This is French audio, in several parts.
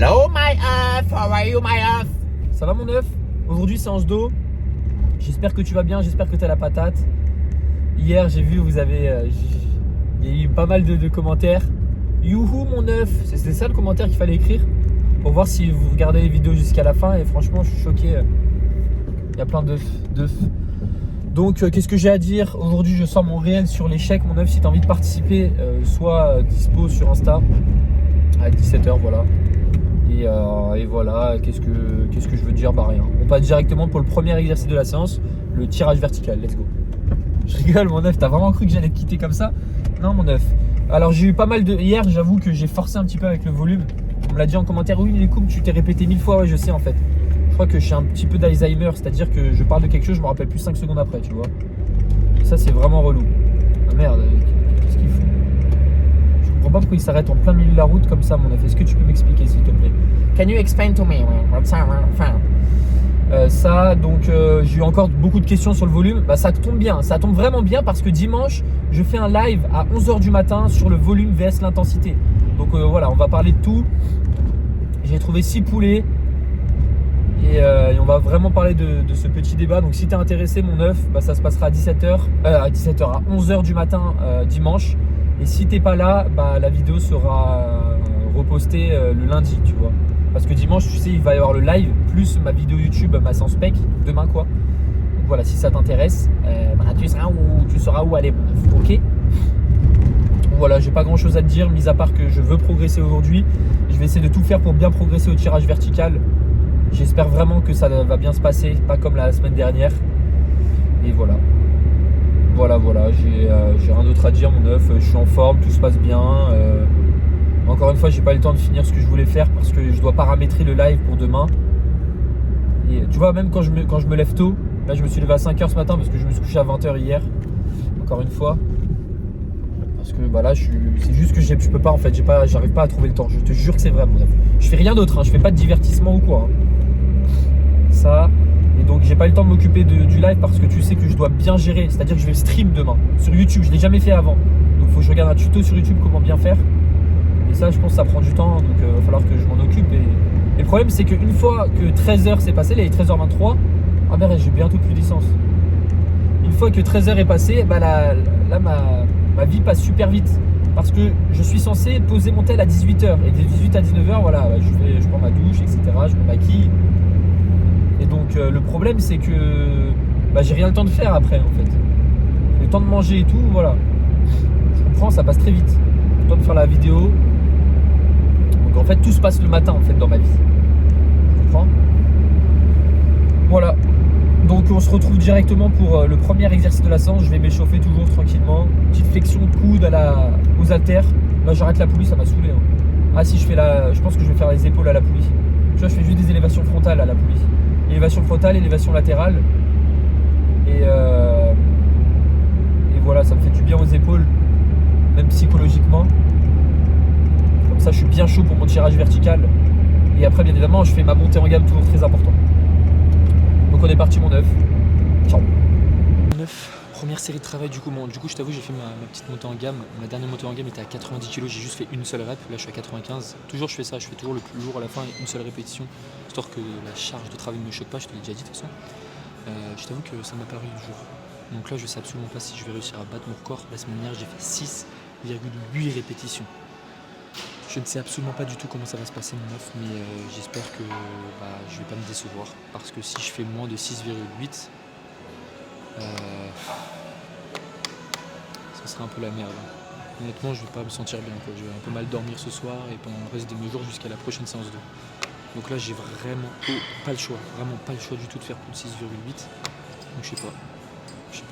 Hello my œuf, how are you my œuf? Ça va mon œuf? Aujourd'hui séance d'eau. J'espère que tu vas bien, j'espère que tu as la patate. Hier j'ai vu, il y a eu pas mal de commentaires. Youhou mon œuf, c'était ça le commentaire qu'il fallait écrire pour voir si vous regardez les vidéos jusqu'à la fin. Et franchement je suis choqué. Il y a plein d'œufs. Donc qu'est-ce que j'ai à dire? Aujourd'hui je sors mon réel sur l'échec mon œuf. Si tu as envie de participer, sois dispo sur Insta à 17h, voilà. Et voilà, qu'est-ce que je veux dire? Bah rien. On passe directement pour le premier exercice de la séance, le tirage vertical. Let's go. Je rigole mon œuf, t'as vraiment cru que j'allais te quitter comme ça? Non mon œuf. Alors j'ai eu pas mal de... Hier j'avoue que j'ai forcé un petit peu avec le volume. On me l'a dit en commentaire, oui mais les coups tu t'es répété 1000 fois. Ouais je sais en fait. Je crois que j'ai un petit peu d'Alzheimer, c'est-à-dire que je parle de quelque chose, je me rappelle plus 5 secondes après, tu vois. Et ça c'est vraiment relou. Ah merde, qu'est-ce qu'il faut? Je comprends pas pourquoi il s'arrête en plein milieu de la route comme ça mon œuf. Est-ce que tu peux m'expliquer s'il te plaît? Can you explain to me what's that? J'ai eu encore beaucoup de questions sur le volume. Bah, ça tombe bien, ça tombe vraiment bien parce que dimanche, je fais un live à 11h du matin sur le volume vs l'intensité. Donc voilà, on va parler de tout. J'ai trouvé 6 poulets et on va vraiment parler de ce petit débat. Donc si tu es intéressé, mon œuf, bah, ça se passera à 17h, à 11h du matin dimanche. Et si t'es pas là, bah, la vidéo sera repostée le lundi, tu vois. Parce que dimanche, tu sais, il va y avoir le live, plus ma vidéo YouTube, ma séance spec, demain quoi. Donc voilà, si ça t'intéresse, tu sauras où aller, mon œuf, ok? Voilà, j'ai pas grand chose à te dire, mis à part que je veux progresser aujourd'hui. Je vais essayer de tout faire pour bien progresser au tirage vertical. J'espère vraiment que ça va bien se passer, pas comme la semaine dernière. Et voilà. Voilà, j'ai rien d'autre à dire mon œuf, je suis en forme, tout se passe bien. Encore une fois, j'ai pas eu le temps de finir ce que je voulais faire parce que je dois paramétrer le live pour demain. Et tu vois, même quand je me lève tôt, là je me suis levé à 5h ce matin parce que je me suis couché à 20h hier. Encore une fois. Parce que bah là, c'est juste que je peux pas en fait, j'arrive pas à trouver le temps. Je te jure que c'est vrai mon œuf. Je fais rien d'autre, hein, je fais pas de divertissement ou quoi. Ça. Et donc j'ai pas eu le temps de m'occuper du live parce que tu sais que je dois bien gérer. C'est-à-dire que je vais stream demain sur YouTube, je l'ai jamais fait avant. Donc il faut que je regarde un tuto sur YouTube comment bien faire. Et ça je pense que ça prend du temps, donc il va falloir que je m'en occupe. Et le problème c'est qu'une fois que 13h c'est passé, là il est 13h23, ah merde j'ai bientôt plus d'essence. Une fois que 13h est passé, bah là ma vie passe super vite. Parce que je suis censé poser mon tel à 18h. Et de 18 à 19h, voilà, je prends ma douche, etc. Je me maquille. Et donc le problème c'est que bah, j'ai rien le temps de faire après en fait. Le temps de manger et tout, voilà. Je comprends, ça passe très vite. Le temps de faire la vidéo. Donc en fait tout se passe le matin en fait dans ma vie. Tu comprends? Voilà. Donc on se retrouve directement pour le premier exercice de la séance. Je vais m'échauffer toujours tranquillement. Petite flexion de coude aux haltères. Là j'arrête la poulie, ça m'a saoulé. Hein. Ah si je pense que je vais faire les épaules à la poulie. Tu vois, je fais juste des élévations frontales à la poulie. Élévation frontale, élévation latérale. Et voilà, ça me fait du bien aux épaules, même psychologiquement. Comme ça, je suis bien chaud pour mon tirage vertical. Et après, bien évidemment, je fais ma montée en gamme, toujours très important. Donc on est parti, mon œuf. Ciao. Mon œuf, première série de travail, du coup, je t'avoue, j'ai fait ma petite montée en gamme. Ma dernière montée en gamme était à 90 kg, j'ai juste fait une seule rep. Là, je suis à 95. Toujours, je fais ça, je fais toujours le plus lourd à la fin et une seule répétition. Histoire que la charge de travail ne me choque pas, je te l'ai déjà dit de toute façon. Je t'avoue que ça m'a paru dur. Donc là je sais absolument pas si je vais réussir à battre mon record. La semaine dernière j'ai fait 6,8 répétitions. Je ne sais absolument pas du tout comment ça va se passer mon œuf, mais j'espère que je vais pas me décevoir. Parce que si je fais moins de 6,8, ça sera un peu la merde. Honnêtement je vais pas me sentir bien quoi. Je vais un peu mal dormir ce soir et pendant le reste de mes jours jusqu'à la prochaine séance 2. Donc là j'ai vraiment pas le choix, vraiment pas le choix du tout de faire plus de 6,8. Donc je sais pas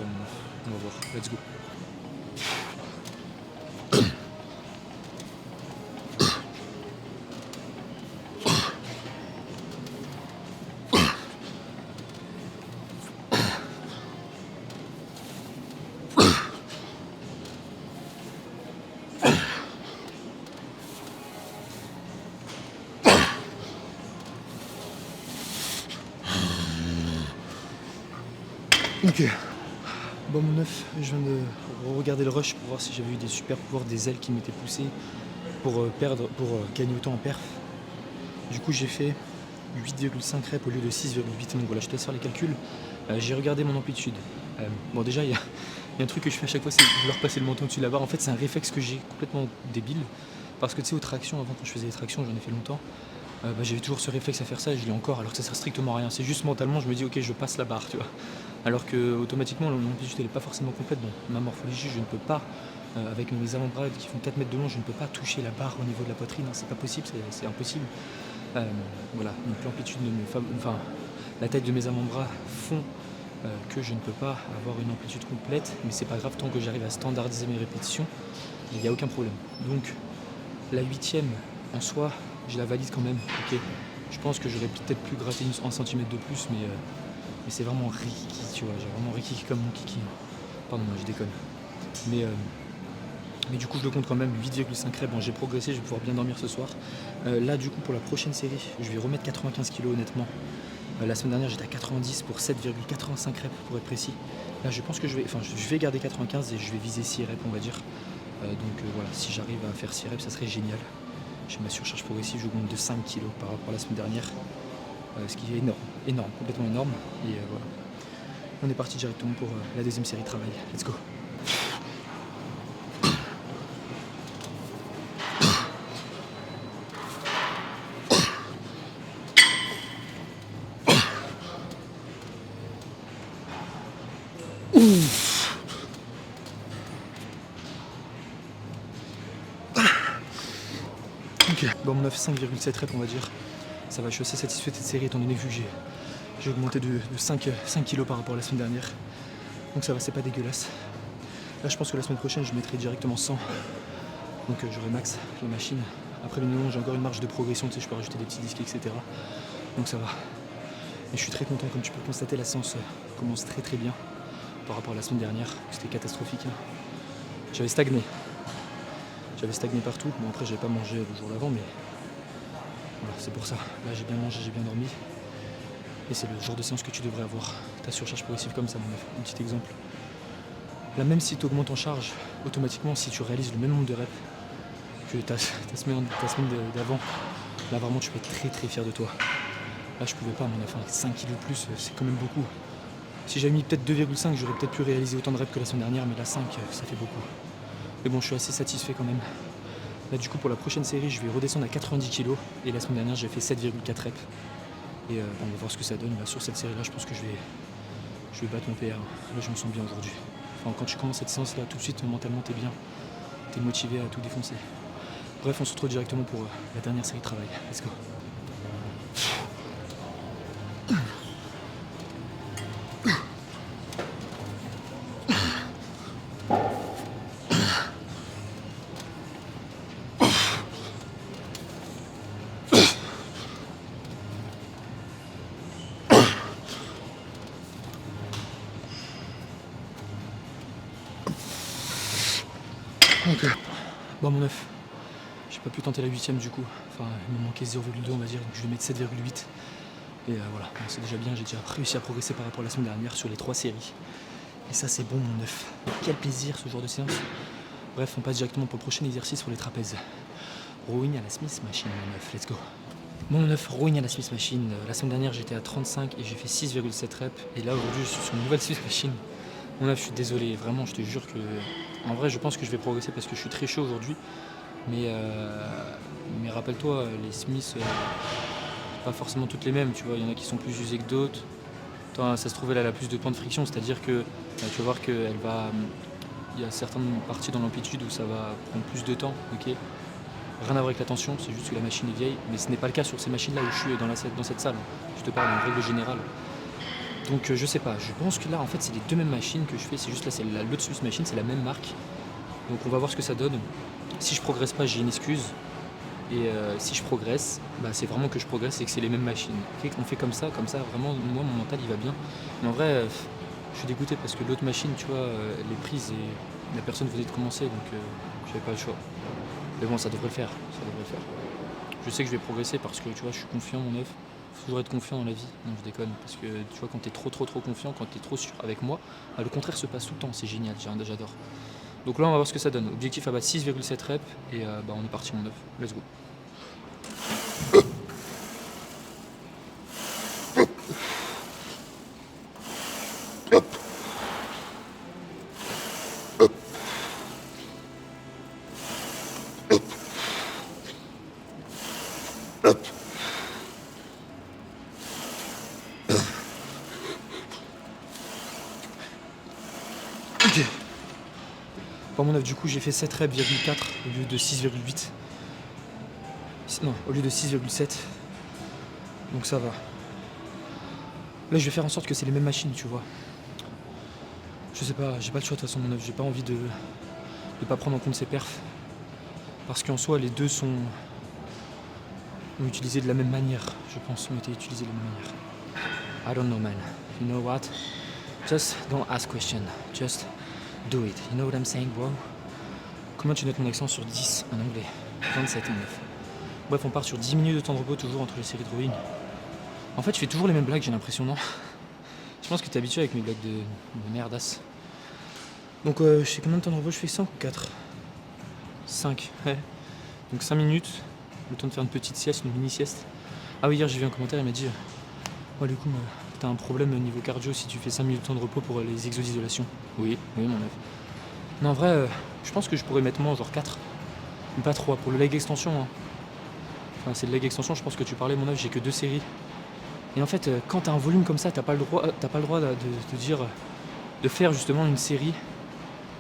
mon œuf, on va voir, let's go. Ok, bon mon œuf, je viens de regarder le rush pour voir si j'avais eu des super pouvoirs, des ailes qui m'étaient poussées pour gagner autant en perf. Du coup j'ai fait 8,5 reps au lieu de 6,8. Donc voilà, je te laisse faire les calculs. J'ai regardé mon amplitude. Bon déjà il y a un truc que je fais à chaque fois, c'est vouloir passer le menton au-dessus de la barre. En fait c'est un réflexe que j'ai complètement débile. Parce que tu sais, aux tractions, avant quand je faisais les tractions, j'en ai fait longtemps, j'avais toujours ce réflexe à faire ça et je l'ai encore, alors que ça sert strictement à rien. C'est juste mentalement, je me dis ok, je passe la barre, tu vois. Alors que automatiquement l'amplitude elle n'est pas forcément complète. Dans ma morphologie, je ne peux pas, avec mes avant-bras qui font 4 mètres de long, je ne peux pas toucher la barre au niveau de la poitrine. C'est pas possible, c'est impossible. Voilà, donc l'amplitude enfin, la taille de mes avant-bras font que je ne peux pas avoir une amplitude complète, mais c'est pas grave tant que j'arrive à standardiser mes répétitions, il n'y a aucun problème. Donc la 8e en soi, je la valide quand même. Ok, je pense que j'aurais peut-être pu gratter 1 cm de plus, mais c'est vraiment rikiki, tu vois. J'ai vraiment rikiki comme mon kiki. Pardon, je déconne. Mais du coup, je le compte quand même. 8,5 reps. Bon, j'ai progressé, je vais pouvoir bien dormir ce soir. Là, du coup, pour la prochaine série, je vais remettre 95 kg honnêtement. La semaine dernière, j'étais à 90 pour 7,85 reps pour être précis. Là, je pense que je vais garder 95 et je vais viser 6 reps, on va dire. Donc voilà, si j'arrive à faire 6 reps, ça serait génial. J'ai ma surcharge progressive, j'augmente de 5 kg par rapport à la semaine dernière. Ce qui est énorme, complètement énorme. Et voilà. On est parti directement pour la deuxième série de travail. Let's go. Ok, bon, mon 5,7 reps on va dire. Ça va, je suis assez satisfait de cette série étant donné que j'ai augmenté de 5 kg par rapport à la semaine dernière. Donc ça va, c'est pas dégueulasse. Là je pense que la semaine prochaine je mettrai directement 100. Donc j'aurai max la machine. Après bien évidemment j'ai encore une marge de progression, tu sais, je peux rajouter des petits disques, etc. Donc ça va. Et je suis très content, comme tu peux le constater, la séance commence très très bien par rapport à la semaine dernière. C'était catastrophique. J'avais stagné. Partout. Bon après j'avais pas mangé le jour d'avant, mais voilà, c'est pour ça. Là j'ai bien mangé, j'ai bien dormi. Et c'est le genre de séance que tu devrais avoir. Ta surcharge progressive comme ça, mon meuf. Un petit exemple. Là même si tu augmentes en charge, automatiquement si tu réalises le même nombre de reps que ta semaine d'avant, là vraiment tu peux être très très fier de toi. Là je pouvais pas, mon meuf, 5 kg de plus, c'est quand même beaucoup. Si j'avais mis peut-être 2,5, j'aurais peut-être pu réaliser autant de reps que la semaine dernière, mais là 5, ça fait beaucoup. Mais bon, je suis assez satisfait quand même. Là du coup pour la prochaine série, je vais redescendre à 90 kg. Et la semaine dernière, j'ai fait 7,4 reps. Et on va voir ce que ça donne. Là, sur cette série-là, je pense que je vais battre mon PR. Là, je me sens bien aujourd'hui. Enfin, quand tu commences cette séance-là, tout de suite, mentalement, t'es bien. T'es motivé à tout défoncer. Bref, on se retrouve directement pour la dernière série de travail. Let's go. Ok. Bon mon 9, j'ai pas pu tenter la 8ème du coup, enfin il me manquait 0,2 on va dire, donc je vais mettre 7,8. Et voilà, bon, c'est déjà bien, j'ai déjà réussi à progresser par rapport à la semaine dernière sur les 3 séries. Et ça c'est bon mon 9, quel plaisir ce genre de séance. Bref, on passe directement pour le prochain exercice pour les trapèzes. Rowing à la Smith Machine mon 9, let's go. Mon 9, rowing à la Smith Machine, la semaine dernière j'étais à 35 et j'ai fait 6,7 reps. Et là aujourd'hui je suis sur une nouvelle Smith Machine. Mon 9, je suis désolé, vraiment je te jure que... En vrai je pense que je vais progresser parce que je suis très chaud aujourd'hui. Mais rappelle-toi, les Smiths, pas forcément toutes les mêmes, tu vois, il y en a qui sont plus usées que d'autres. Ça se trouve elle a plus de points de friction, c'est-à-dire que tu vas voir qu'il y a certaines parties dans l'amplitude où ça va prendre plus de temps, ok. Rien à voir avec la tension, c'est juste que la machine est vieille, mais ce n'est pas le cas sur ces machines-là où je suis dans cette salle. Je te parle en règle générale. Donc je sais pas, je pense que là en fait c'est les deux mêmes machines que je fais, c'est juste là c'est l'autre Smith Machine, c'est la même marque. Donc on va voir ce que ça donne. Si je progresse pas, j'ai une excuse. Et si je progresse, bah, c'est vraiment que je progresse et que c'est les mêmes machines. Okay, on fait comme ça, vraiment, moi mon mental il va bien. Mais en vrai, je suis dégoûté parce que l'autre machine, tu vois, les prises et la personne venait de commencer, donc j'avais pas le choix. Mais bon, ça devrait le faire, Je sais que je vais progresser parce que tu vois, je suis confiant mon 9. Faut toujours être confiant dans la vie, non je déconne, parce que tu vois quand t'es trop confiant, quand t'es trop sûr avec moi, bah, le contraire se passe tout le temps, c'est génial, j'adore. Donc là on va voir ce que ça donne. Objectif à battre 6,7 reps et bah, on est parti mon 9. Let's go. Ok. Pour mon œuf, du coup, j'ai fait 7 reps, 4 au lieu de 6,8. Non, au lieu de 6,7. Donc ça va. Là, je vais faire en sorte que c'est les mêmes machines, tu vois. Je sais pas, j'ai pas le choix de toute façon, mon œuf. J'ai pas envie de pas prendre en compte ces perfs. Parce qu'en soi, les deux ont utilisé de la même manière, je pense, ont été utilisés de la même manière. I don't know, man. You know what? Just don't ask question. Just do it. You know what I'm saying, bro? Comment tu notes mon accent sur 10 en anglais? 27 et 9. Bref, on part sur 10 minutes de temps de repos toujours entre les séries de rowing. En fait, je fais toujours les mêmes blagues, j'ai l'impression, non? Je pense que t'es habitué avec mes blagues de merdasse. Donc, je sais combien de temps de repos je fais? 5 ou 4? 5, ouais. Donc 5 minutes, le temps de faire une petite sieste, une mini-sieste. Ah oui, hier j'ai vu un commentaire, il m'a dit ouais, du coup, t'as un problème au niveau cardio si tu fais 5 minutes de temps de repos pour les exos d'isolation. Oui, mon œuf. Non, en vrai, je pense que je pourrais mettre moins, genre 4. Mais pas 3, pour le leg extension. Hein. Enfin, c'est le leg extension, je pense que tu parlais, mon œuf, j'ai que 2 séries. Et en fait, quand t'as un volume comme ça, t'as pas le droit de dire, de faire justement une série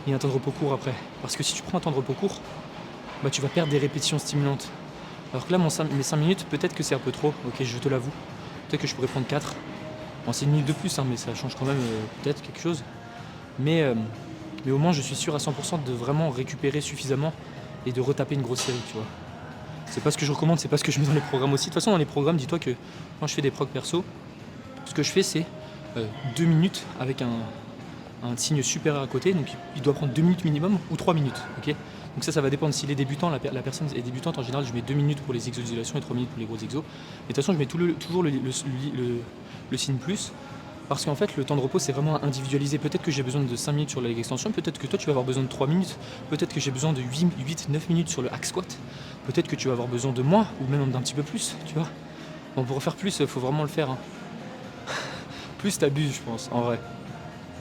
et un temps de repos court après. Parce que si tu prends un temps de repos court, bah tu vas perdre des répétitions stimulantes. Alors que là, mes 5 minutes, peut-être que c'est un peu trop, ok, je te l'avoue. Peut-être que je pourrais prendre 4. Bon, c'est une minute de plus, hein, mais ça change quand même peut-être quelque chose. Mais au moins, je suis sûr à 100% de vraiment récupérer suffisamment et de retaper une grosse série, tu vois. C'est pas ce que je recommande, c'est pas ce que je mets dans les programmes aussi. De toute façon, dans les programmes, dis-toi que quand je fais des procs perso, ce que je fais, c'est 2 minutes avec un signe supérieur à côté, donc il doit prendre 2 minutes minimum ou 3 minutes, ok. Donc ça va dépendre. S'il est débutant, la personne est débutante, en général je mets 2 minutes pour les exos d'isolation et 3 minutes pour les gros exos. Mais de toute façon je mets toujours le signe plus, parce qu'en fait le temps de repos c'est vraiment individualisé. Peut-être que j'ai besoin de 5 minutes sur la leg extension, peut-être que toi tu vas avoir besoin de 3 minutes, peut-être que j'ai besoin de 8-9 minutes sur le hack squat, peut-être que tu vas avoir besoin de moins, ou même d'un petit peu plus, tu vois. Bon, pour refaire plus, il faut vraiment le faire. Hein. Plus t'abuses, je pense, en vrai.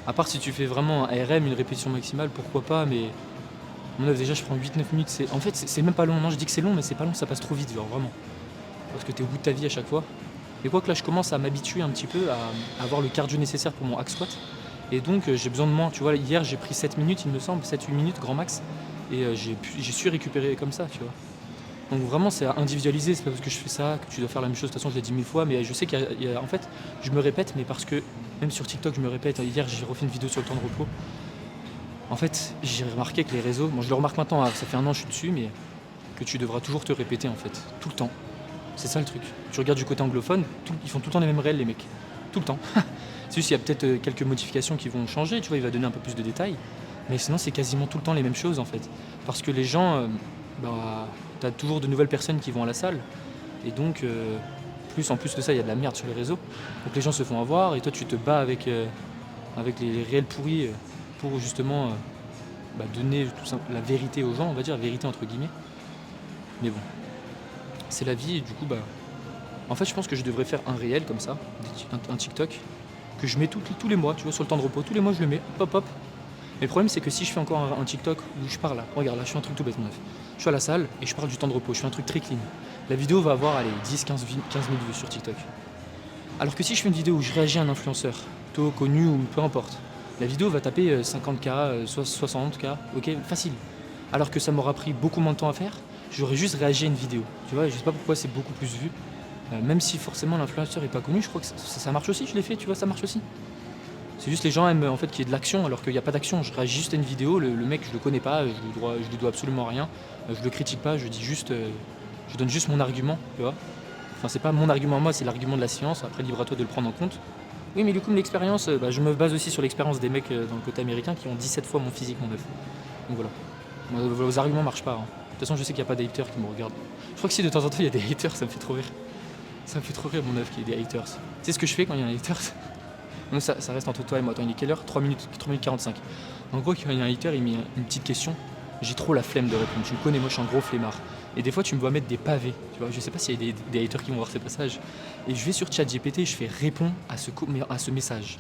À part si tu fais vraiment un RM, une répétition maximale, pourquoi pas, mais mon œuf, déjà je prends 8-9 minutes, en fait c'est même pas long, non je dis que c'est long mais c'est pas long, ça passe trop vite, genre vraiment. Parce que t'es au bout de ta vie à chaque fois. Et quoi que là je commence à m'habituer un petit peu à avoir le cardio nécessaire pour mon hack squat. Et donc j'ai besoin de moins, tu vois, hier j'ai pris 7 minutes il me semble, 7-8 minutes grand max. Et j'ai su récupérer comme ça, tu vois. Donc vraiment c'est à individualiser, c'est pas parce que je fais ça que tu dois faire la même chose, de toute façon je l'ai dit 1000 fois, mais je sais en fait je me répète, mais parce que même sur TikTok je me répète, hier j'ai refait une vidéo sur le temps de repos. En fait j'ai remarqué que les réseaux, bon je le remarque maintenant, ça fait 1 an que je suis dessus, mais que tu devras toujours te répéter en fait, tout le temps. C'est ça le truc. Tu regardes du côté anglophone, ils font tout le temps les mêmes réels les mecs, tout le temps. C'est juste qu'il y a peut-être quelques modifications qui vont changer, tu vois, il va donner un peu plus de détails, mais sinon c'est quasiment tout le temps les mêmes choses en fait. Parce que les gens, t'as toujours de nouvelles personnes qui vont à la salle, et donc en plus de ça il y a de la merde sur les réseaux, donc les gens se font avoir et toi tu te bats avec les réels pourris pour justement donner la vérité aux gens, on va dire, la vérité entre guillemets. Mais bon, c'est la vie et du coup en fait je pense que je devrais faire un réel comme ça, un TikTok, que je mets tous les mois, tu vois, sur le temps de repos, tous les mois je le mets, hop hop. Mais le problème c'est que si je fais encore un TikTok où je parle là, regarde là je fais un truc tout bête mon œuf. Je suis à la salle et je parle du temps de repos, je fais un truc très clean. La vidéo va avoir 10-15 000 vues sur TikTok. Alors que si je fais une vidéo où je réagis à un influenceur, plutôt connu ou peu importe, la vidéo va taper 50K, 60K, ok, facile. Alors que ça m'aura pris beaucoup moins de temps à faire, j'aurais juste réagi à une vidéo. Tu vois, je sais pas pourquoi c'est beaucoup plus vu. Même si forcément l'influenceur est pas connu, je crois que ça marche aussi, je l'ai fait, tu vois, ça marche aussi. C'est juste les gens aiment en fait qu'il y ait de l'action alors qu'il n'y a pas d'action. Je réagis juste à une vidéo, le mec je le connais pas, je lui dois absolument rien, je le critique pas, je dis juste, je donne juste mon argument, tu vois. Enfin c'est pas mon argument à moi, c'est l'argument de la science, après libre à toi de le prendre en compte. Oui mais du coup l'expérience, je me base aussi sur l'expérience des mecs dans le côté américain qui ont 17 fois mon physique, mon œuf. Donc voilà. Vos arguments marchent pas. Hein. De toute façon je sais qu'il n'y a pas d'haters qui me regardent. Je crois que si de temps en temps il y a des haters, ça me fait trop rire. Ça me fait trop rire mon œuf qu'il y ait des haters. Tu sais ce que je fais quand il y a un haters? Donc ça reste entre toi et moi. Attends, il est quelle heure? 3 minutes 45. En gros, quand il y a un hater, il met une petite question. J'ai trop la flemme de répondre. Tu me connais, moi je suis un gros flemmard. Et des fois, tu me vois mettre des pavés. Tu vois, je sais pas s'il y a des haters qui vont voir ces passages. Et je vais sur ChatGPT et je fais répondre à ce message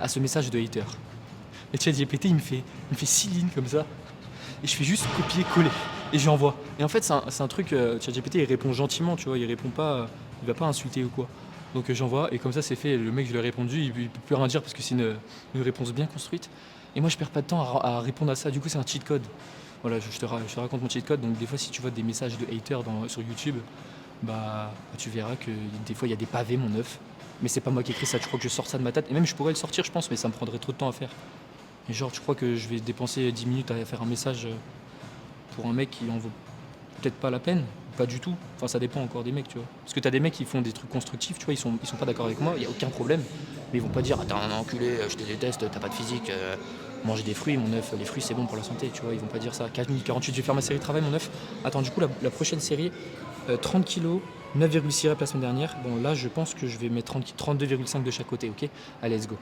de hater. Et ChatGPT, il me fait 6 lignes comme ça. Et je fais juste copier-coller. Et j'envoie. Et en fait, c'est un truc, ChatGPT, il répond gentiment, tu vois, il répond pas, il va pas insulter ou quoi. Donc j'envoie, et comme ça c'est fait, le mec je lui ai répondu, il peut plus rien dire parce que c'est une réponse bien construite. Et moi je perds pas de temps à répondre à ça, du coup c'est un cheat code. Voilà, je te raconte mon cheat code, donc des fois si tu vois des messages de haters sur YouTube, bah tu verras que des fois il y a des pavés mon œuf. Mais c'est pas moi qui écris ça, tu crois que je sors ça de ma tête, et même je pourrais le sortir je pense, mais ça me prendrait trop de temps à faire. Et genre tu crois que je vais dépenser 10 minutes à faire un message pour un mec qui en vaut peut-être pas la peine? Pas du tout. Enfin, ça dépend encore des mecs, tu vois. Parce que t'as des mecs qui font des trucs constructifs, tu vois, ils sont pas d'accord avec moi, il y a aucun problème. Mais ils vont pas dire, ah, t'es un enculé, je te déteste, t'as pas de physique, manger des fruits, mon œuf, les fruits c'est bon pour la santé, tu vois, ils vont pas dire ça. 4 minutes 48, je vais faire ma série de travail, mon œuf. Attends, du coup, la prochaine série, 30 kilos, 9,6 reps la semaine dernière. Bon, là, je pense que je vais mettre 32,5 de chaque côté, ok? Allez, let's go.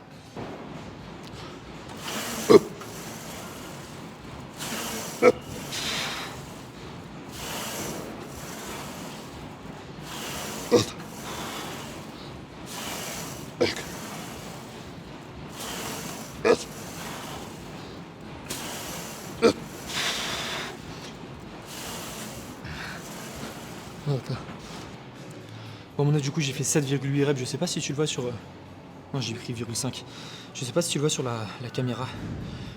Bon, mon œuf, du coup, j'ai fait 7,8 reps. Je sais pas si tu le vois sur. Non, j'ai pris 0,5. Je sais pas si tu le vois sur la caméra.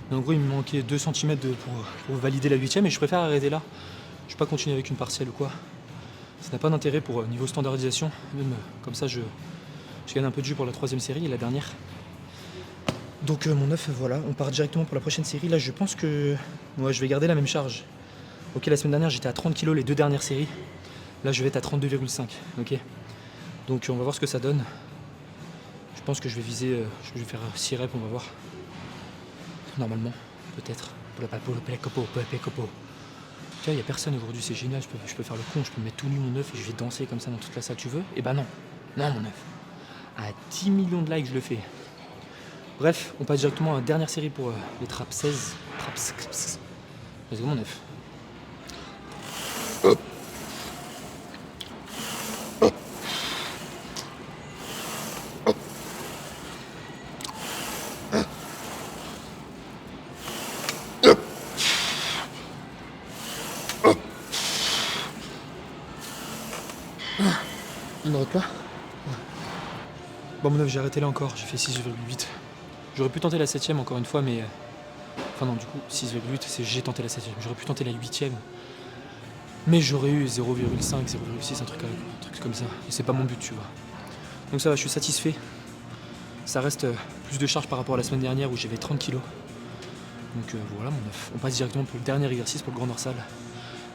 Mais en gros, il me manquait 2 cm pour valider la 8ème et je préfère arrêter là. Je vais pas continuer avec une partielle ou quoi. Ça n'a pas d'intérêt pour niveau standardisation. Même comme ça, je gagne un peu de jus pour la 3ème série et la dernière. Donc, mon œuf, voilà. On part directement pour la prochaine série. Là, je pense que. Ouais, je vais garder la même charge. Ok, la semaine dernière, j'étais à 30 kg les 2 dernières séries. Là, je vais être à 32,5. Ok. Donc on va voir ce que ça donne. Je pense que je vais viser, je vais faire 6 reps, on va voir. Normalement, peut-être. Tu vois, il n'y a personne aujourd'hui, c'est génial, je peux faire le con, je peux me mettre tout nu mon œuf et je vais danser comme ça dans toute la salle, tu veux? Eh ben non, non mon œuf. À 10 millions de likes, je le fais. Bref, on passe directement à la dernière série pour les traps 16. Traps. Vas-y, mon œuf. On arrête là. Bon, mon œuf, j'ai arrêté là encore, j'ai fait 6,8. J'aurais pu tenter la 7ème encore une fois, mais. Enfin, non, du coup, 6,8, c'est j'ai tenté la 7ème. J'aurais pu tenter la 8ème, mais j'aurais eu 0,5, 0,6, un truc comme ça. Et c'est pas mon but, tu vois. Donc, ça va, je suis satisfait. Ça reste plus de charge par rapport à la semaine dernière où j'avais 30 kilos. Donc, voilà, mon œuf. On passe directement pour le dernier exercice pour le grand dorsal.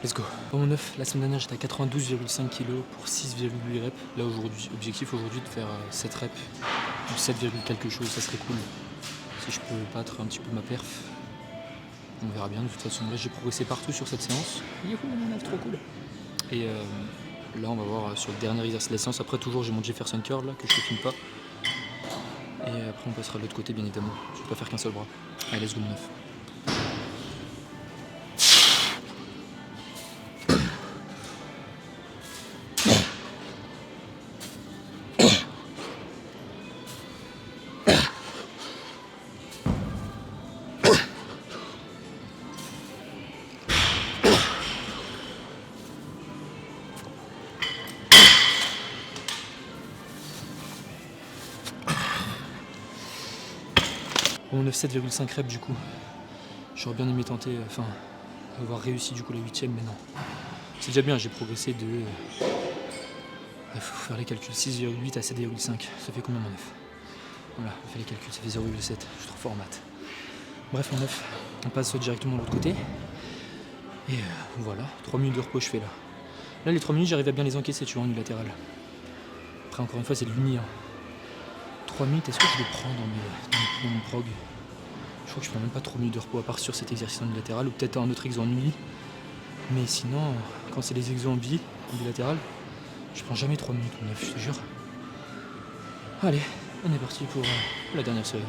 Let's go. Bon, mon œuf, la semaine dernière j'étais à 92,5 kg pour 6,8 reps. Là aujourd'hui, objectif aujourd'hui de faire 7 reps ou 7, quelque chose, ça serait cool. Si je peux battre un petit peu ma perf, on verra bien. De toute façon, là j'ai progressé partout sur cette séance. Youhou, mon œuf, trop cool. Et là on va voir sur le dernier exercice de la séance. Après toujours j'ai mon Jefferson curl là que je ne filme pas. Et après on passera de l'autre côté bien évidemment. Je ne vais pas faire qu'un seul bras. Allez, let's go mon œuf. Bon, 9,7,5 reps du coup. J'aurais bien aimé tenter, avoir réussi du coup la 8ème, mais non. C'est déjà bien, j'ai progressé de. Il faut faire les calculs. 6,8 à 7,5. Ça fait combien mon œuf? Voilà, on fait les calculs, ça fait 0,7. Je suis trop fort en maths. Bref, mon œuf, on passe directement de l'autre côté. Et voilà, 3 minutes de repos je fais là. Là, les 3 minutes, j'arrive à bien les encaisser, tu vois, en unilatéral. Après, encore une fois, c'est de l'uni. 3 minutes, est-ce que je le prends dans mon prog? Je crois que je prends même pas 3 minutes de repos à part sur cet exercice en unilatéral ou peut-être un autre exo en uni. Mais sinon, quand c'est les exos en bilatéral, je prends jamais 3 minutes, mon œuf, je te jure. Allez, on est parti pour la dernière série.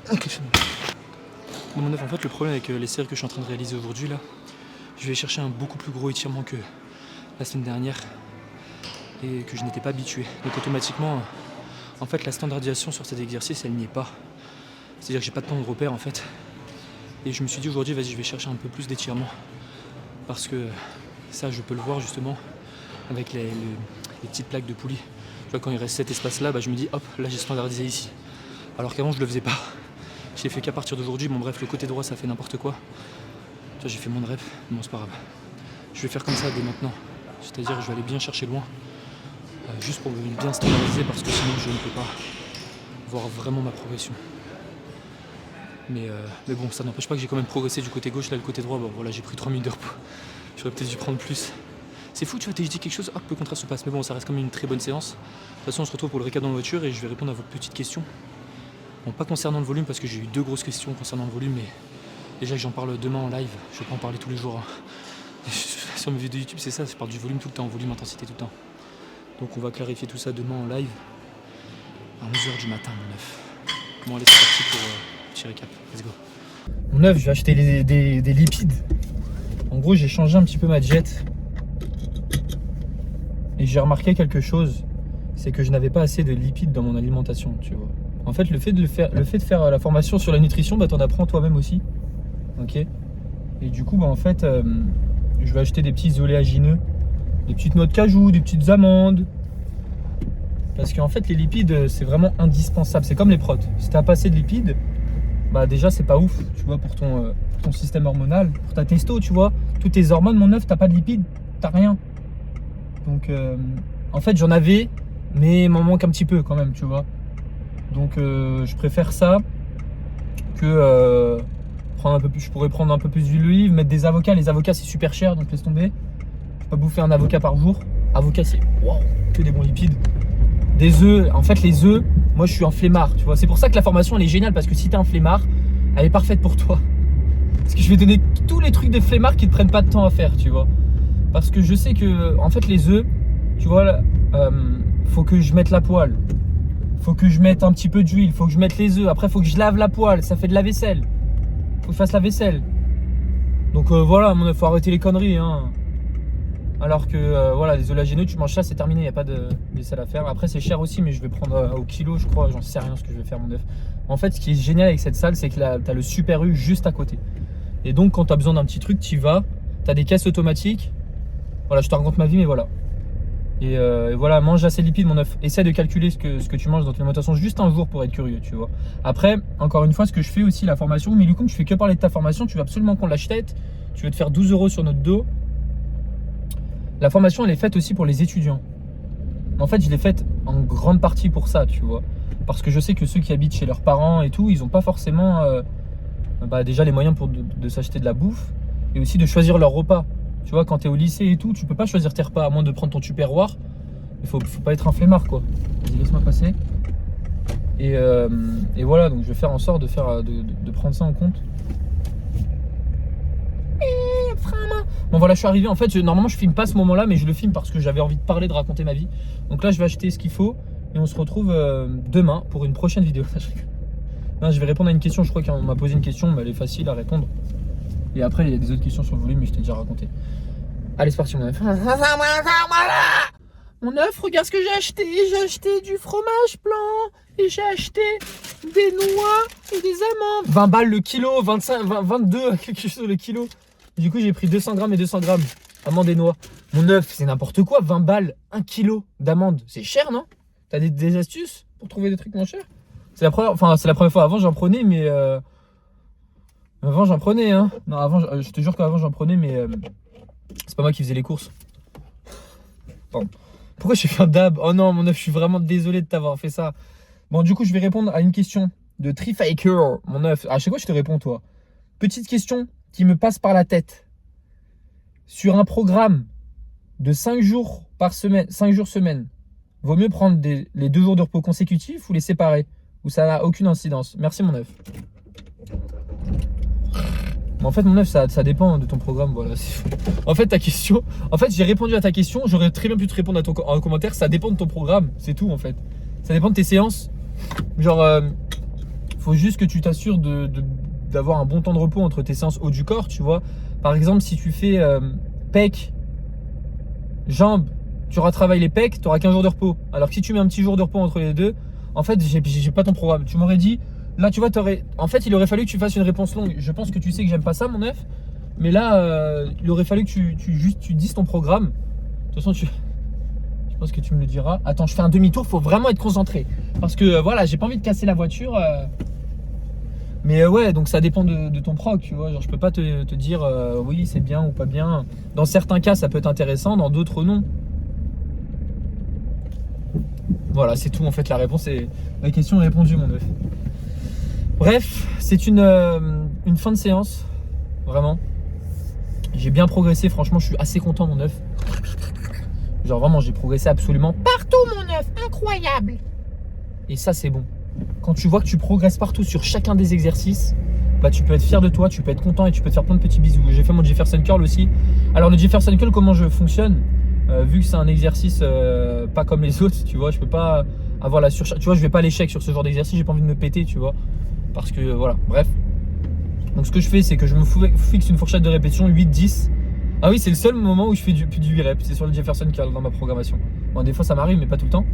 Bon, mon neuf, en fait, le problème avec les séries que je suis en train de réaliser aujourd'hui, là, je vais chercher un beaucoup plus gros étirement que la semaine dernière et que je n'étais pas habitué. Donc automatiquement, en fait, la standardisation sur cet exercice, elle n'y est pas. C'est-à-dire que j'ai pas de temps de repère, en fait. Et je me suis dit aujourd'hui, vas-y, je vais chercher un peu plus d'étirement. Parce que ça, je peux le voir justement avec les petites plaques de poulie. Tu vois, quand il reste cet espace-là, bah, je me dis, hop, là, j'ai standardisé ici. Alors qu'avant, je le faisais pas. Je l'ai fait qu'à partir d'aujourd'hui. Bon, bref, le côté droit, ça fait n'importe quoi. Tu vois, j'ai fait mon rêve, mais bon, c'est pas grave. Je vais faire comme ça dès maintenant. C'est-à-dire, je vais aller bien chercher loin. Juste pour bien standardiser, parce que sinon, je ne peux pas voir vraiment ma progression. Mais bon, ça n'empêche pas que j'ai quand même progressé du côté gauche. Là, le côté droit, bon, voilà, j'ai pris 3 minutes de repos. J'aurais peut-être dû prendre plus. C'est fou, tu vois, je dis quelque chose, hop, le contrat se passe. Mais bon, ça reste quand même une très bonne séance. De toute façon, on se retrouve pour le récap dans la voiture et je vais répondre à vos petites questions. Bon, pas concernant le volume, parce que j'ai eu 2 grosses questions concernant le volume, mais déjà que j'en parle demain en live, je vais pas en parler tous les jours. Hein. Sur mes vidéos YouTube, c'est ça, je parle du volume tout le temps, volume, intensité tout le temps. Donc on va clarifier tout ça demain en live, à 11h du matin, mon neuf. Bon, allez, c'est parti pour petit récap. Let's go. Mon neuf, je vais acheter des lipides. En gros, j'ai changé un petit peu ma diète. Et j'ai remarqué quelque chose, c'est que je n'avais pas assez de lipides dans mon alimentation, tu vois. En fait, le fait de faire la formation sur la nutrition, bah, t'en apprends toi-même aussi. Ok. Et du coup, bah, en fait, je vais acheter des petits oléagineux, des petites noix de cajou, des petites amandes. Parce qu'en fait, les lipides, c'est vraiment indispensable. C'est comme les protes. Si t'as pas assez de lipides, bah déjà, c'est pas ouf, tu vois, pour ton système hormonal, pour ta testo, tu vois. Toutes tes hormones, mon neuf, t'as pas de lipides, t'as rien. Donc, en fait, j'en avais, mais il m'en manque un petit peu quand même, tu vois. Donc, je préfère ça que prendre un peu plus. Je pourrais prendre un peu plus d'huile d'olive, mettre des avocats. Les avocats, c'est super cher, donc laisse tomber. Je peux pas bouffer un avocat par jour. Avocat, c'est wow, que des bons lipides. Des œufs. En fait, les œufs, moi, je suis un flemmard, tu vois. C'est pour ça que la formation, elle est géniale, parce que si t'es un flemmard, elle est parfaite pour toi. Parce que je vais donner tous les trucs de flemmard qui te prennent pas de temps à faire, tu vois. Parce que je sais que, en fait, les œufs, tu vois, faut que je mette la poêle. Faut que je mette un petit peu d'huile. Faut que je mette les œufs. Après, faut que je lave la poêle. Ça fait de la vaisselle. Faut que je fasse la vaisselle. Donc voilà, il faut arrêter les conneries. Hein. Alors que, voilà, les oléagineux, tu manges ça, c'est terminé. Il n'y a pas de vaisselle à faire. Après, c'est cher aussi, mais je vais prendre au kilo, je crois. J'en sais rien ce que je vais faire, mon œuf. En fait, ce qui est génial avec cette salle, c'est que tu as le Super U juste à côté. Et donc, quand tu as besoin d'un petit truc, tu y vas. Tu as des caisses automatiques. Voilà, je te raconte ma vie, mais voilà. Et voilà, mange assez lipides, mon œuf. Essaie de calculer ce que tu manges dans ton alimentation juste un jour pour être curieux, tu vois. Après, encore une fois, ce que je fais aussi, la formation, mais Lucum, tu fais que parler de ta formation, tu veux absolument qu'on l'achète. Tu veux te faire 12 € sur notre dos. La formation, elle est faite aussi pour les étudiants. En fait, je l'ai faite en grande partie pour ça, tu vois. Parce que je sais que ceux qui habitent chez leurs parents et tout, ils n'ont pas forcément déjà les moyens de s'acheter de la bouffe et aussi de choisir leur repas. Tu vois, quand tu es au lycée et tout, tu peux pas choisir tes repas à moins de prendre ton tupperware. Il faut pas être un flemmard, quoi. Vas-y, laisse-moi passer. Et voilà, donc je vais faire en sorte de prendre ça en compte. Bon voilà, je suis arrivé. En fait, normalement, je filme pas ce moment-là, mais je le filme parce que j'avais envie de parler, de raconter ma vie. Donc là, je vais acheter ce qu'il faut et on se retrouve demain pour une prochaine vidéo. Non, je vais répondre à une question. Je crois qu'on m'a posé une question, mais elle est facile à répondre. Et après, il y a des autres questions sur le volume, mais je t'ai déjà raconté. Allez, c'est parti, mon œuf. Mon œuf, regarde ce que j'ai acheté. J'ai acheté du fromage blanc et j'ai acheté des noix et des amandes. 20 balles le kilo, 22 quelque chose le kilo. Du coup, j'ai pris 200 grammes et 200 grammes. Amandes et noix. Mon œuf, c'est n'importe quoi. 20 balles, 1 kilo d'amandes. C'est cher, non? T'as des astuces pour trouver des trucs moins chers? C'est la première fois. Avant, j'en prenais, mais... Avant, j'en prenais, hein. Non, avant, je te jure qu'avant, j'en prenais, mais... c'est pas moi qui faisais les courses. Pardon. Pourquoi j'ai fait un dab? Oh non, mon œuf, je suis vraiment désolé de t'avoir fait ça. Bon, du coup, je vais répondre à une question de Trifaker. Mon œuf, à chaque fois, je te réponds, toi. Petite question qui me passe par la tête. Sur un programme de 5 jours par semaine, 5 jours semaine, vaut mieux prendre les 2 jours de repos consécutifs ou les séparer? Ou ça n'a aucune incidence? Merci, mon œuf. Mais en fait, mon œuf, ça dépend de ton programme. Voilà. En fait, ta question. En fait, j'ai répondu à ta question. J'aurais très bien pu te répondre en commentaire. Ça dépend de ton programme. C'est tout, en fait. Ça dépend de tes séances. Genre, faut juste que tu t'assures d'avoir un bon temps de repos entre tes séances haut du corps, tu vois. Par exemple, si tu fais pec, jambes, tu retravailles les pecs, tu auras 15 jours de repos. Alors que si tu mets un petit jour de repos entre les deux, en fait, j'ai pas ton programme. Tu m'aurais dit, là, tu vois, en fait, il aurait fallu que tu fasses une réponse longue. Je pense que tu sais que j'aime pas ça, mon œuf. Mais là, il aurait fallu que tu dises ton programme. De toute façon, je pense que tu me le diras. Attends, je fais un demi-tour, faut vraiment être concentré. Parce que voilà, j'ai pas envie de casser la voiture. Mais ouais, donc ça dépend de ton proc, tu vois. Genre, je peux pas te dire oui, c'est bien ou pas bien. Dans certains cas, ça peut être intéressant, dans d'autres, non. Voilà, c'est tout en fait. La réponse est. La question est répondue, mon œuf. Bref, c'est une fin de séance. Vraiment. J'ai bien progressé, franchement, je suis assez content, mon œuf. Genre vraiment, j'ai progressé absolument partout, mon œuf. Incroyable. Et ça, c'est bon. Quand tu vois que tu progresses partout sur chacun des exercices, bah tu peux être fier de toi, tu peux être content et tu peux te faire plein de petits bisous. J'ai fait mon Jefferson Curl aussi. Alors le Jefferson Curl, comment je fonctionne, vu que c'est un exercice pas comme les autres, tu vois, je peux pas avoir la surcharge. Tu vois, je vais pas à l'échec sur ce genre d'exercice, j'ai pas envie de me péter, tu vois. Parce que voilà, bref. Donc ce que je fais, c'est que je me fixe une fourchette de répétition 8-10. Ah oui, c'est le seul moment où je fais plus du 8 reps, c'est sur le Jefferson Curl dans ma programmation. Bon, des fois ça m'arrive, mais pas tout le temps.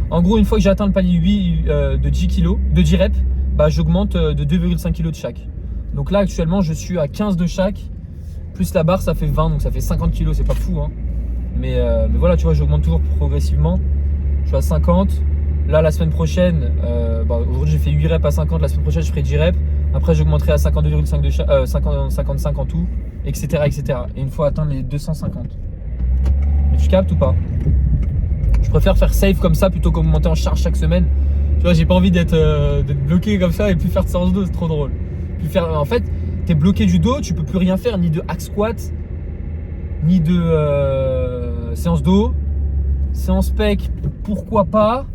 En gros, une fois que j'ai atteint le palier 8 de 10 reps, bah, j'augmente de 2,5 kg de chaque. Donc là, actuellement, je suis à 15 de chaque, plus la barre, ça fait 20, donc ça fait 50 kg, c'est pas fou. Hein. Mais voilà, tu vois, j'augmente toujours progressivement. Je suis à 50. Là, la semaine prochaine, aujourd'hui, j'ai fait 8 reps à 50. La semaine prochaine, je ferai 10 reps. Après, j'augmenterai à 52,5 de chaque, 55 en tout, etc., etc. Et une fois atteint les 250. Mais tu captes ou pas? Je préfère faire safe comme ça plutôt qu'augmenter en charge chaque semaine. Tu vois, j'ai pas envie d'être bloqué comme ça et puis faire de séance dos, c'est trop drôle. Puis en fait, t'es bloqué du dos, tu peux plus rien faire, ni de hack squat, ni de séance dos, séance pec, pourquoi pas.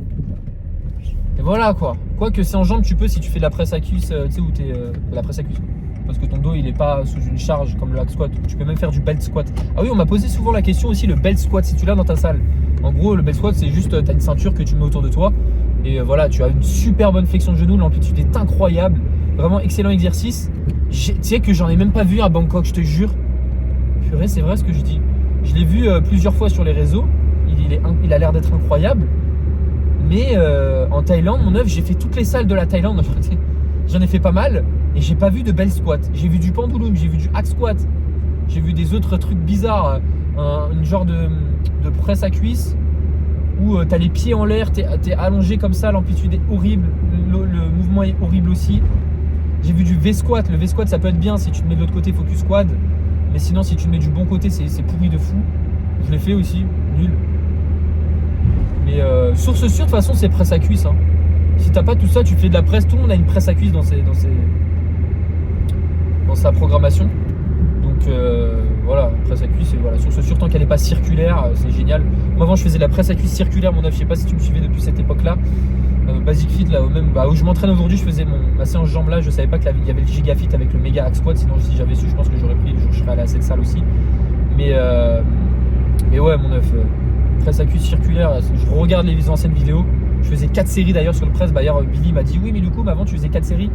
Et voilà quoi. Quoique séance jambes, tu peux si tu fais de la presse à cuisse, tu sais où t'es la presse à cuisse. Parce que ton dos il est pas sous une charge comme le hack squat. Tu peux même faire du belt squat. Ah oui, on m'a posé souvent la question aussi, le belt squat, si tu l'as dans ta salle. En gros, le belt squat, c'est juste, tu as une ceinture que tu mets autour de toi. Et voilà, tu as une super bonne flexion de genou. L'amplitude est incroyable. Vraiment excellent exercice. Tu sais que j'en ai même pas vu à Bangkok, je te jure. Purée, c'est vrai ce que je dis. Je l'ai vu plusieurs fois sur les réseaux. Il a l'air d'être incroyable. Mais en Thaïlande, mon œuf, j'ai fait toutes les salles de la Thaïlande. J'en ai fait pas mal. Et j'ai pas vu de belt squat. J'ai vu du pendulum, j'ai vu du hack squat. J'ai vu des autres trucs bizarres. Une genre de presse à cuisse où tu as les pieds en l'air, tu es allongé comme ça, l'amplitude est horrible, le mouvement est horrible aussi. J'ai vu du V-squat, le V-squat ça peut être bien si tu te mets de l'autre côté focus quad, mais sinon si tu te mets du bon côté c'est pourri de fou. Je l'ai fait aussi, nul. Mais source sûre de toute façon c'est presse à cuisse. Hein. Si t'as pas tout ça, tu fais de la presse, tout le monde a une presse à cuisse dans sa programmation. Donc voilà, presse à cuisse, voilà. Source sûre tant qu'elle n'est pas circulaire, c'est génial. Moi avant je faisais de la presse à cuisse circulaire, mon œuf, je sais pas si tu me suivais depuis cette époque-là. Basic Fit, là, où je m'entraîne aujourd'hui, je faisais ma séance jambes là, je savais pas qu'il y avait le Giga Fit avec le méga hack squat, sinon si j'avais su, je pense que j'aurais pris, je serais allé à cette salle aussi. Mais ouais, mon œuf, presse à cuisse circulaire, je regarde les anciennes vidéos, je faisais 4 séries d'ailleurs sur le press. D'ailleurs, Billy m'a dit oui, mais du coup, avant tu faisais 4 séries.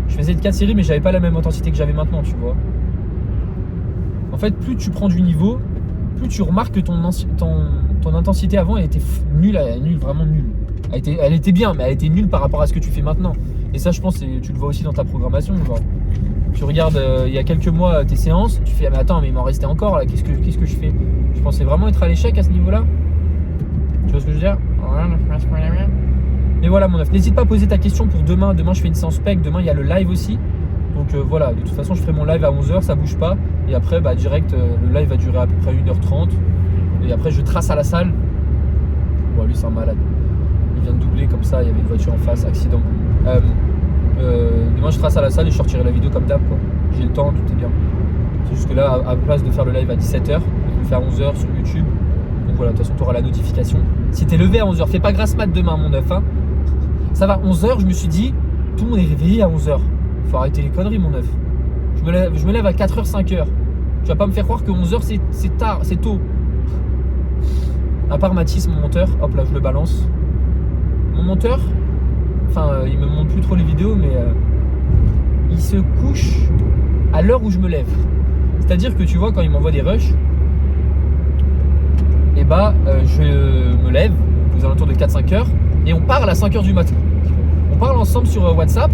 Je faisais 4 séries, mais j'avais pas la même intensité que j'avais maintenant, tu vois. En fait, plus tu prends du niveau, plus tu remarques que ton intensité avant, elle était nulle, vraiment nulle. Elle était bien, mais elle était nulle par rapport à ce que tu fais maintenant. Et ça, je pense, tu le vois aussi dans ta programmation. Genre. Tu regardes il y a quelques mois tes séances, tu fais ah, mais attends, mais il m'en restait encore là, qu'est-ce que je fais? Je pensais vraiment être à l'échec à ce niveau-là. Tu vois ce que je veux dire? Mais voilà, mon œuf, n'hésite pas à poser ta question pour demain. Demain, je fais une séance PEC, demain, il y a le live aussi. Donc voilà, de toute façon, je ferai mon live à 11h, ça bouge pas. Et après, direct, le live va durer à peu près 1h30. Et après, je trace à la salle. Bon, lui, c'est un malade. Il vient de doubler comme ça, il y avait une voiture en face, accident. Demain, je trace à la salle et je sortirai la vidéo comme d'hab. J'ai le temps, tout est bien. C'est juste que là, à place de faire le live à 17h, je vais le faire à 11h sur YouTube. Donc voilà, de toute façon, tu auras la notification. Si t'es levé à 11h, fais pas grasse mat demain, mon œuf. Hein. Ça va, 11h, je me suis dit, tout le monde est réveillé à 11h. Faut arrêter les conneries, mon œuf. Je me lève à 4h, 5h. Tu vas pas me faire croire que 11h, c'est tard, c'est tôt. À part Mathis, mon monteur, hop là, je le balance. Mon monteur, enfin, il me montre plus trop les vidéos, mais à l'heure où je me lève. C'est-à-dire que tu vois, quand il m'envoie des rushs, et je me lève aux alentours de 4-5 heures et on parle à 5 heures du matin. On parle ensemble sur WhatsApp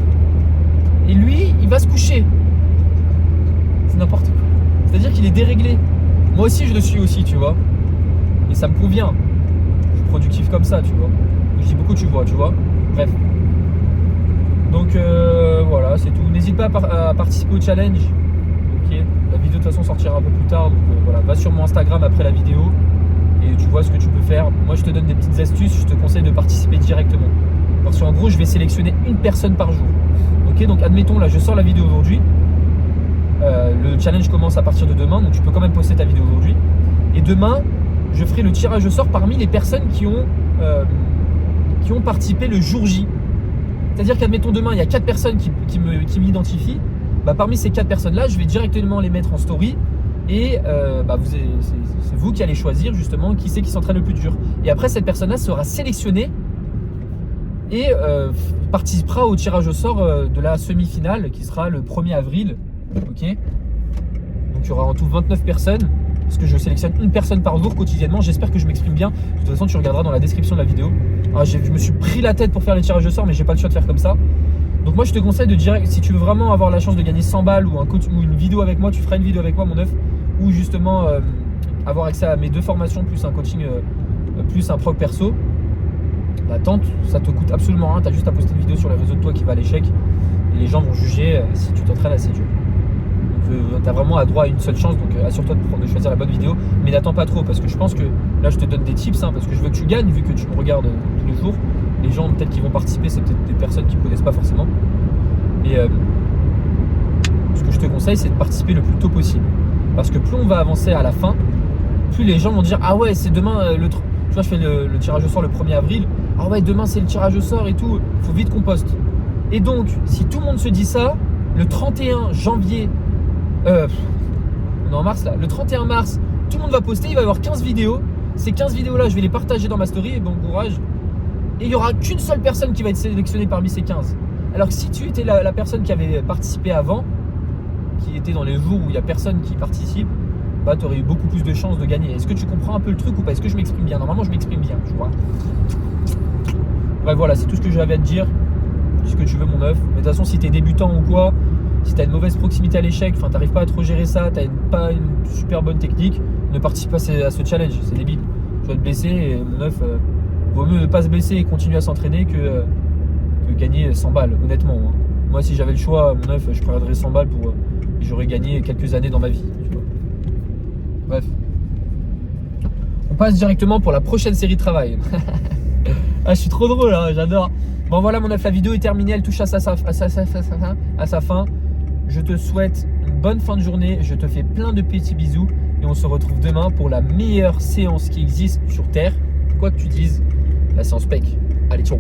et lui, il va se coucher. C'est n'importe quoi. C'est-à-dire qu'il est déréglé. Moi aussi, je le suis aussi, tu vois. Et ça me convient. Je suis productif comme ça, tu vois. Je dis beaucoup, tu vois. Bref. Donc voilà, c'est tout. N'hésite pas à participer au challenge. Ok. La vidéo de toute façon sortira un peu plus tard. Donc voilà, va sur mon Instagram après la vidéo et tu vois ce que tu peux faire. Moi, je te donne des petites astuces. Je te conseille de participer directement. Parce qu'en gros, je vais sélectionner une personne par jour. Ok. Donc admettons, là, je sors la vidéo aujourd'hui. Le challenge commence à partir de demain, donc tu peux quand même poster ta vidéo aujourd'hui. Et demain, je ferai le tirage au sort parmi les personnes qui ont participé le jour J. C'est-à-dire qu'admettons demain, il y a 4 personnes qui m'identifient. Parmi ces 4 personnes-là, je vais directement les mettre en story. Et c'est vous qui allez choisir justement qui c'est qui s'entraîne le plus dur. Et après, cette personne-là sera sélectionnée et participera au tirage au sort de la semi-finale qui sera le 1er avril. Ok. Donc il y aura en tout 29 personnes. Parce que je sélectionne une personne par jour quotidiennement. J'espère que je m'exprime bien. De toute façon, tu regarderas dans la description de la vidéo. Alors, je me suis pris la tête pour faire les tirages au sort, mais j'ai pas le choix de faire comme ça. Donc moi, je te conseille de direct, si tu veux vraiment avoir la chance de gagner 100 balles ou une vidéo avec moi, tu feras une vidéo avec moi, mon œuf, ou justement avoir accès à mes 2 formations plus un coaching, plus un proc perso. Tente, ça te coûte absolument rien. Tu as juste à poster une vidéo sur les réseaux de toi qui va à l'échec et les gens vont juger si tu t'entraînes assez dur. Tu as vraiment droit à une seule chance, donc assure-toi de choisir la bonne vidéo, mais n'attends pas trop parce que je pense que là je te donne des tips parce que je veux que tu gagnes vu que tu me regardes tous les jours. Les gens peut-être qui vont participer, c'est peut-être des personnes qui ne me connaissent pas forcément. Et ce que je te conseille, c'est de participer le plus tôt possible parce que plus on va avancer à la fin, plus les gens vont dire ah ouais, c'est demain tu vois, je fais le tirage au sort le 1er avril. Ah ouais, demain c'est le tirage au sort et tout, faut vite qu'on poste. Et donc, si tout le monde se dit ça, le 31 janvier, on est en mars là, le 31 mars, tout le monde va poster, il va y avoir 15 vidéos. Ces 15 vidéos-là, je vais les partager dans ma story et bon courage. Et il n'y aura qu'une seule personne qui va être sélectionnée parmi ces 15. Alors que si tu étais la personne qui avait participé avant, qui était dans les jours où il n'y a personne qui participe, tu aurais eu beaucoup plus de chances de gagner. Est-ce que tu comprends un peu le truc ou pas? Est-ce que je m'exprime bien? Normalement, je m'exprime bien, je crois. Bref, voilà, c'est tout ce que j'avais à te dire. Ce que tu veux, mon œuf. Mais de toute façon, si tu es débutant ou quoi, si tu as une mauvaise proximité à l'échec, tu n'arrives pas à trop gérer ça, tu n'as pas une super bonne technique, ne participe pas à ce challenge, c'est débile. Tu vas te blesser et mon œuf, vaut mieux ne pas se blesser et continuer à s'entraîner que gagner 100 balles, honnêtement. Hein. Moi, si j'avais le choix, mon œuf, je perdrais 100 balles et j'aurais gagné quelques années dans ma vie. Tu vois. Bref. On passe directement pour la prochaine série de travail. Ah, je suis trop drôle, hein, j'adore. Bon voilà, mon œuf, la vidéo est terminée, elle touche à sa fin. Je te souhaite une bonne fin de journée, je te fais plein de petits bisous et on se retrouve demain pour la meilleure séance qui existe sur Terre. Quoi que tu dises, la séance PEC. Allez, ciao.